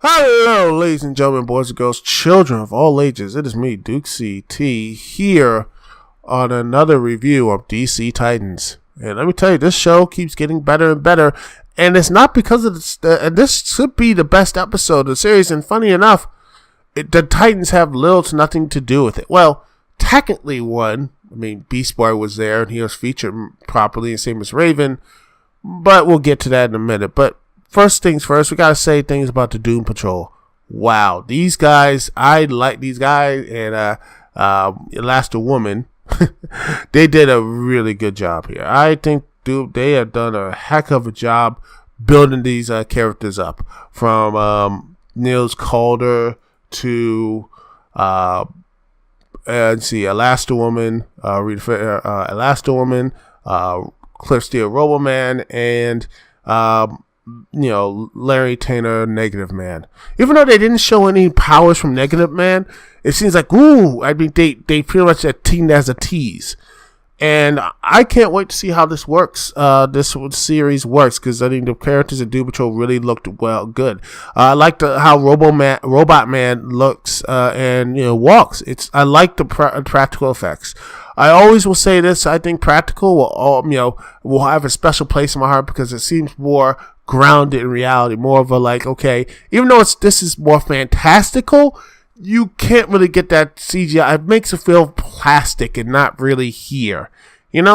Hello, ladies and gentlemen, boys and girls, children of all ages. It is me, Duke CT, here on another review of DC Titans. And let me tell you, this show keeps getting better and better. And it's not because of this should be the best episode of the series. And funny enough, the Titans have little to nothing to do with it. Well, technically one. I mean, Beast Boy was there and he was featured properly, and same as Raven. But we'll get to that in a minute. But first things first, we gotta say things about the Doom Patrol. Wow, these guys, I like these guys, and Elasti-Woman, they did a really good job here. I think they have done a heck of a job building these characters up, from Niels Caulder to Elasti-Woman, Elasti-Woman, Cliff Steele, Roboman, and Larry Tanner, Negative Man. Even though they didn't show any powers from Negative Man, it seems like, they pretty much are teamed as a tease. And I can't wait to see how this works. This series works, because I think the characters in Doom Patrol really looked good. I like how Robot Man looks and walks. I like the practical effects. I always will say this. I think practical will have a special place in my heart, because it seems more grounded in reality, more of a even though this is more fantastical, you can't really get that CGI. It makes it feel plastic and not really here. And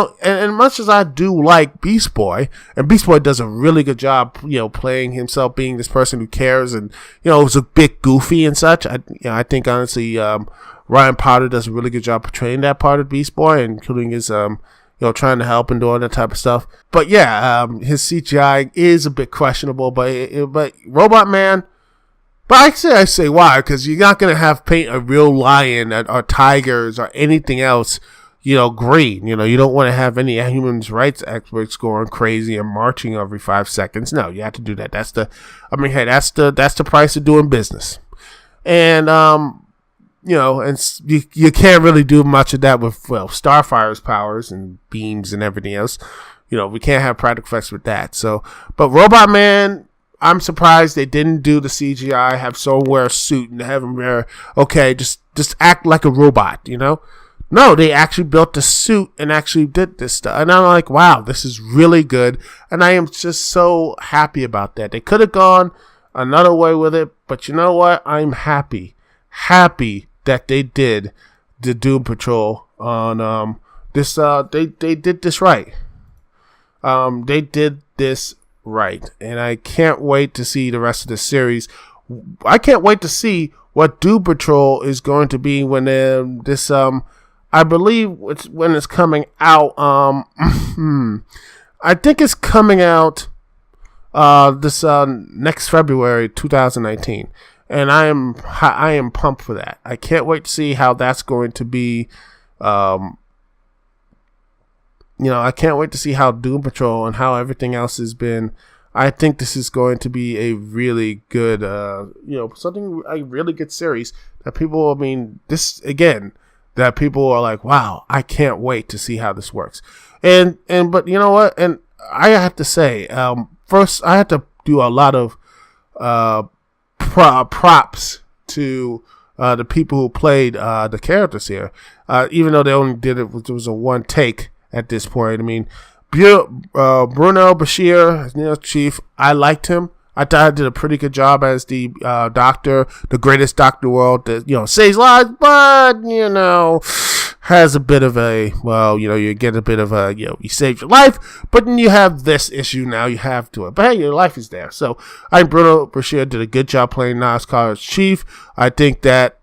much as I do like Beast Boy, and Beast Boy does a really good job, playing himself, being this person who cares, and was a bit goofy and such. I think honestly, Ryan Potter does a really good job portraying that part of Beast Boy, including his trying to help and doing that type of stuff. But yeah, his CGI is a bit questionable. But Robot Man. But I say why? Because you're not gonna paint a real lion or tigers or anything else, green. You don't want to have any human rights experts going crazy and marching every 5 seconds. No, you have to do that. That's the price of doing business. And and you can't really do much of that with Starfire's powers and beams and everything else. We can't have practical effects with that. So, but Robot Man, I'm surprised they didn't do the CGI, have someone wear a suit and have him wear, just act like a robot, No, they actually built the suit and actually did this stuff. And I'm like, wow, this is really good. And I am just so happy about that. They could have gone another way with it, but you know what? I'm happy that they did the Doom Patrol on this. They did this right. They did this right, and I can't wait to see the rest of the series. I can't wait to see what Doom Patrol is going to be when this I believe when it's coming out. I think it's coming out this next February 2019. And I am pumped for that. I can't wait to see how that's going to be. I can't wait to see how Doom Patrol and how everything else has been. I think this is going to be a really good, a really good series that people. That people are like, wow, I can't wait to see how this works. But you know what? And I have to say, first I have to do a lot of props to the people who played the characters here, even though they only did it, it was a one take at this point. I mean, Bruno Bashir, Chief, I liked him. I thought I did a pretty good job as the doctor, the greatest doctor in the world that, saves lives, but, has a bit of you get a bit of you saved your life, but then you have this issue now you have to it. But hey, your life is there. So I think Bruno Bashir did a good job playing Niles Carter's Chief. I think that,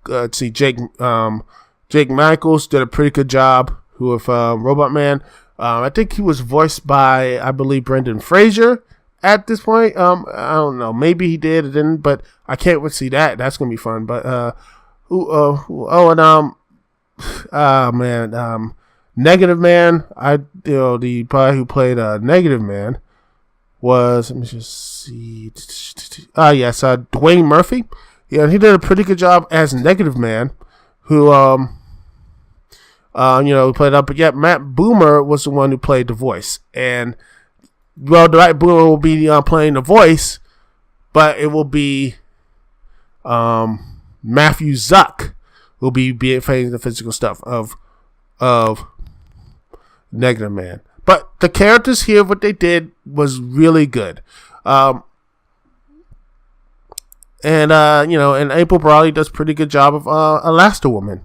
let's see, Jake Michaels did a pretty good job with Robot Man. I think he was voiced by, I believe, Brendan Fraser at this point. I don't know. Maybe he did or didn't, but I can't wait to see that. That's going to be fun. But, Negative Man. The guy who played Negative Man was, let me just see. Dwayne Murphy. Yeah, he did a pretty good job as Negative Man, who, played up. But yeah, Matt Boomer was the one who played the voice. And well, Dwight Boomer will be playing the voice, but it will be Matthew Zuck will be playing the physical stuff of Negative Man. But the characters here, what they did was really good. And April Brawley does a pretty good job of Elastigirl,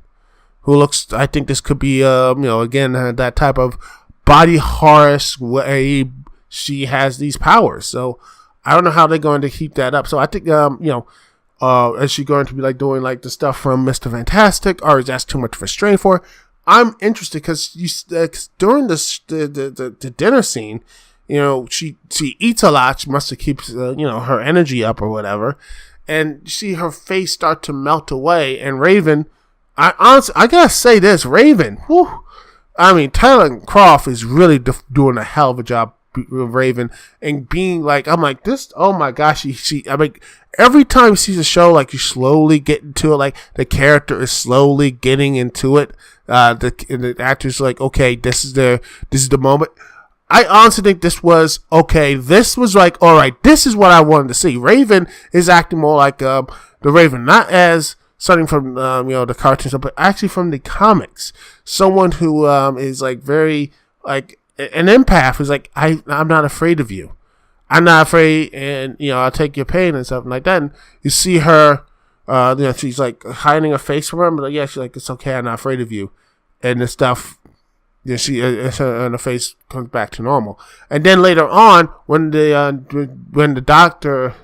who looks, I think this could be, again, that type of body horror where she has these powers. So I don't know how they're going to keep that up. So I think, is she going to be like doing like the stuff from Mr. Fantastic, or is that too much of a strain for her? I'm interested because during the dinner scene, she eats a lot. She must have keeps her energy up or whatever, and you see her face start to melt away. And Raven, I gotta say this, Raven, whew, I mean, Tyler Croft is really doing a hell of a job with Raven, and being like, I'm like, this, oh my gosh, I mean, every time you see the show, like, you slowly get into it, like, the character is slowly getting into it, the actor's like, okay, this is the moment. I honestly think this was like, all right, this is what I wanted to see. Raven is acting more like, the Raven, not as something from, the cartoons, but actually from the comics. Someone who, is like very, like, an empath who's like, I'm not afraid of you. I'm not afraid, and I'll take your pain and stuff like that. And you see her, she's like hiding her face from him, but yeah, she's like, it's okay, I'm not afraid of you, and the stuff, and her face comes back to normal. And then later on, when the doctor,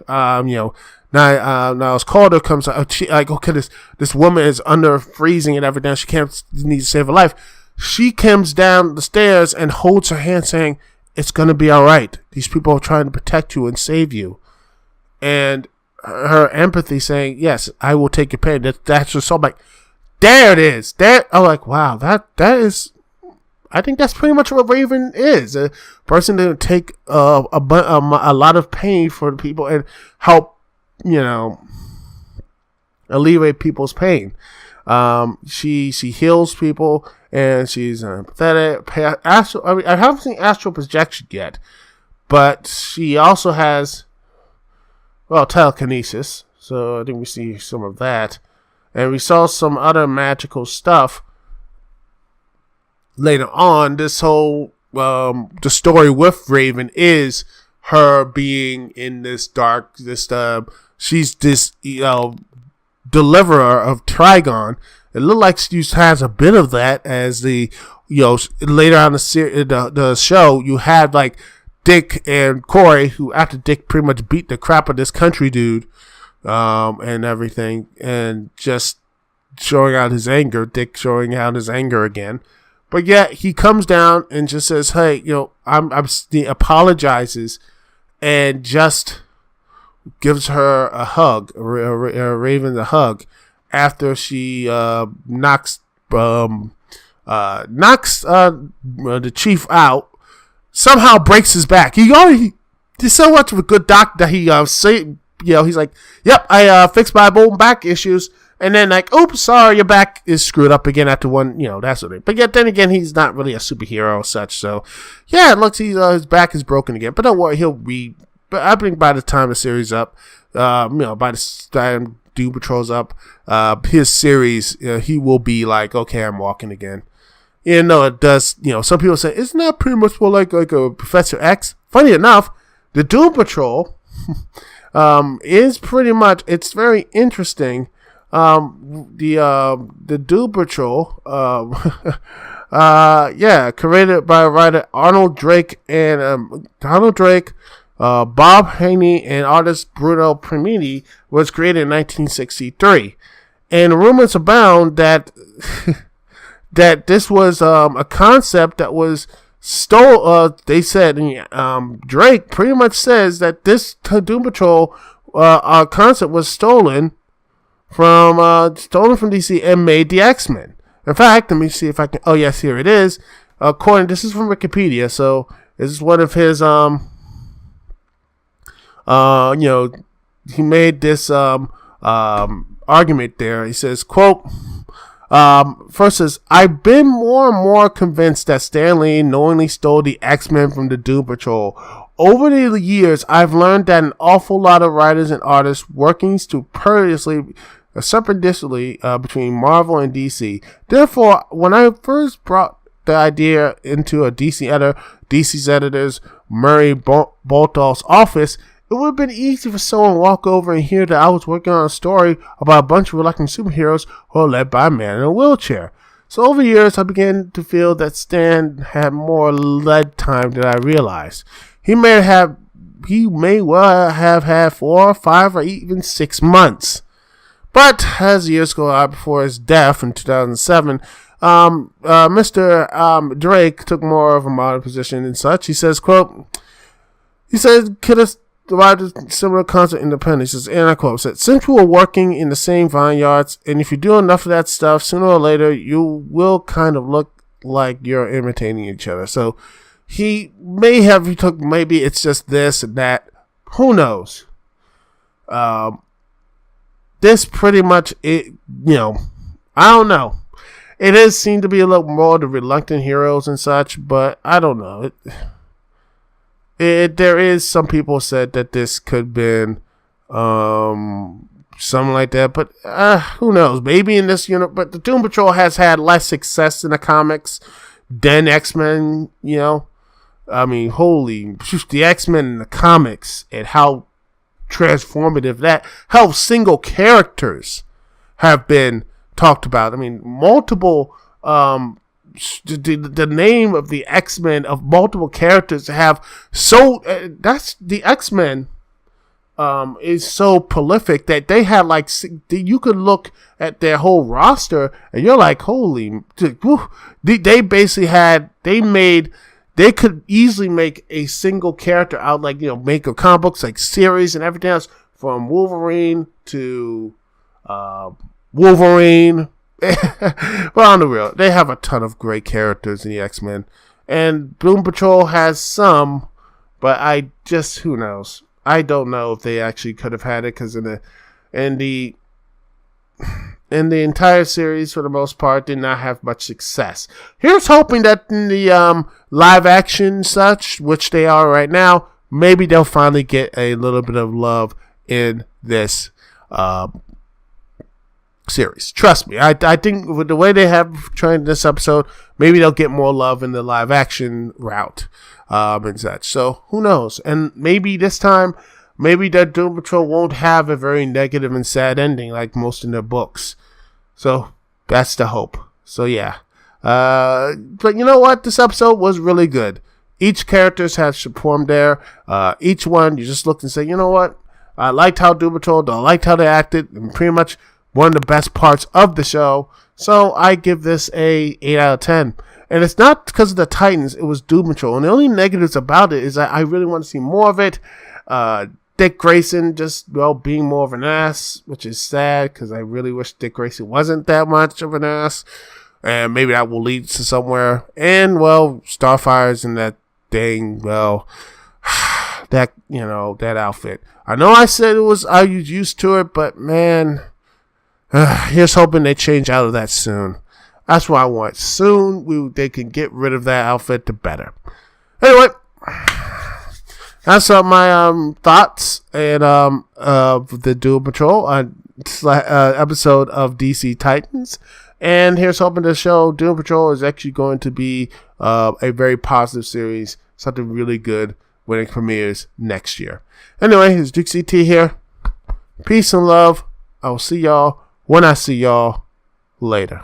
Niles Calder comes out, she like, okay, this woman is under freezing and everything, she needs to save her life. She comes down the stairs and holds her hand, saying, it's going to be all right. These people are trying to protect you and save you. And her empathy saying, yes, I will take your pain. That's just so, like, there it is. I'm like, wow, that is, I think that's pretty much what Raven is. A person to take a lot of pain for the people and help, alleviate people's pain. She heals people, and she's empathetic. I haven't seen astral projection yet, but she also has, telekinesis. So I think we see some of that, and we saw some other magical stuff later on. This whole the story with Raven is her being in this she's this deliverer of Trigon. It looked like she has a bit of that as the later on the show you had like Dick and Corey, who after Dick pretty much beat the crap of this country dude and everything, and just showing out his anger, Dick showing out his anger again. But yet he comes down and just says, hey, he apologizes and just gives her a hug, Raven a hug, after she knocks the chief out. Somehow breaks his back. He's so much of a good doctor that he he's like, yep, I fixed my bone back issues, and then like, oops, sorry, your back is screwed up again after one, that sort of thing. But yet then again, he's not really a superhero or such. So yeah, it looks his back is broken again. But don't worry, but I think by the time the series up, by the time Doom Patrol's up, his series, he will be like, okay, I'm walking again. It does, some people say, isn't that pretty much more like a Professor X? Funny enough, the Doom Patrol is pretty much, it's very interesting. The Doom Patrol, created by writer Arnold Drake and Bob Haney and artist Bruno Premini, was created in 1963, and rumors abound that that this was a concept that was stole. They said Drake pretty much says that this Doom Patrol concept was stolen from DC and made the X-Men. In fact, let me see if I can. Oh yes, here it is. This is from Wikipedia. So this is one of his he made this argument there. He says, quote, first says, I've been more and more convinced that Stan Lee knowingly stole the X-Men from the Doom Patrol. over the years, I've learned that an awful lot of writers and artists working serpentinously between Marvel and DC. Therefore, when I first brought the idea into a DC's editors, Murray Bolthoff's office, it would have been easy for someone to walk over and hear that I was working on a story about a bunch of reluctant superheroes who are led by a man in a wheelchair. So over the years, I began to feel that Stan had more lead time than I realized. He may well have had 4 or 5 or even 6 months. But as years go on before his death in 2007, Mr. Drake took more of a modern position and such. He says, quote, could have derived a similar concept independence. He says, and I quote, since we were working in the same vineyards, and if you do enough of that stuff, sooner or later, you will kind of look like you're imitating each other. So maybe it's just this and that. Who knows? This pretty much, I don't know. It does seem to be a little more the reluctant heroes and such, but I don't know. There is some people said that this could have been something like that, but who knows? Maybe in this unit, but the Doom Patrol has had less success in the comics than X-Men. I mean, the X-Men in the comics and how transformative how single characters have been talked about. I mean, multiple the name of the X-Men of multiple characters have that's the X-Men is so prolific that they had you could look at their whole roster and you're like, holy, they basically they could easily make a single character out, make a comic books like series and everything else, from Wolverine to Wolverine. But on the real, they have a ton of great characters in the X-Men, and Doom Patrol has some, but who knows? I don't know if they actually could have had it, because in the entire series, for the most part, did not have much success. Here's hoping that in the live action such, which they are right now, maybe they'll finally get a little bit of love in this series. Trust me, I think with the way they have trained this episode, maybe they'll get more love in the live action route and such. So who knows? And maybe this time, that Doom Patrol won't have a very negative and sad ending like most in their books. So that's the hope. So yeah. But you know what? This episode was really good. Each characters has performed there. Each one, you just look and say, you know what? I liked how Doom Patrol, I liked how they acted, and pretty much one of the best parts of the show. So I give this a 8 out of 10. And it's not because of the Titans, it was Doom Patrol. And the only negatives about it is that I really want to see more of it. Dick Grayson just, being more of an ass, which is sad because I really wish Dick Grayson wasn't that much of an ass. And maybe that will lead to somewhere. And, Starfire's in that thing, that outfit. I know I said I was used to it, but man, here's hoping they change out of that soon. That's what I want. Soon, they can get rid of that outfit, the better. Anyway, that's my thoughts and of the Doom Patrol episode of DC Titans. And here's hoping the show Doom Patrol is actually going to be a very positive series, something really good when it premieres next year. Anyway, it's Duke CT here. Peace and love. I will see y'all when I see y'all later.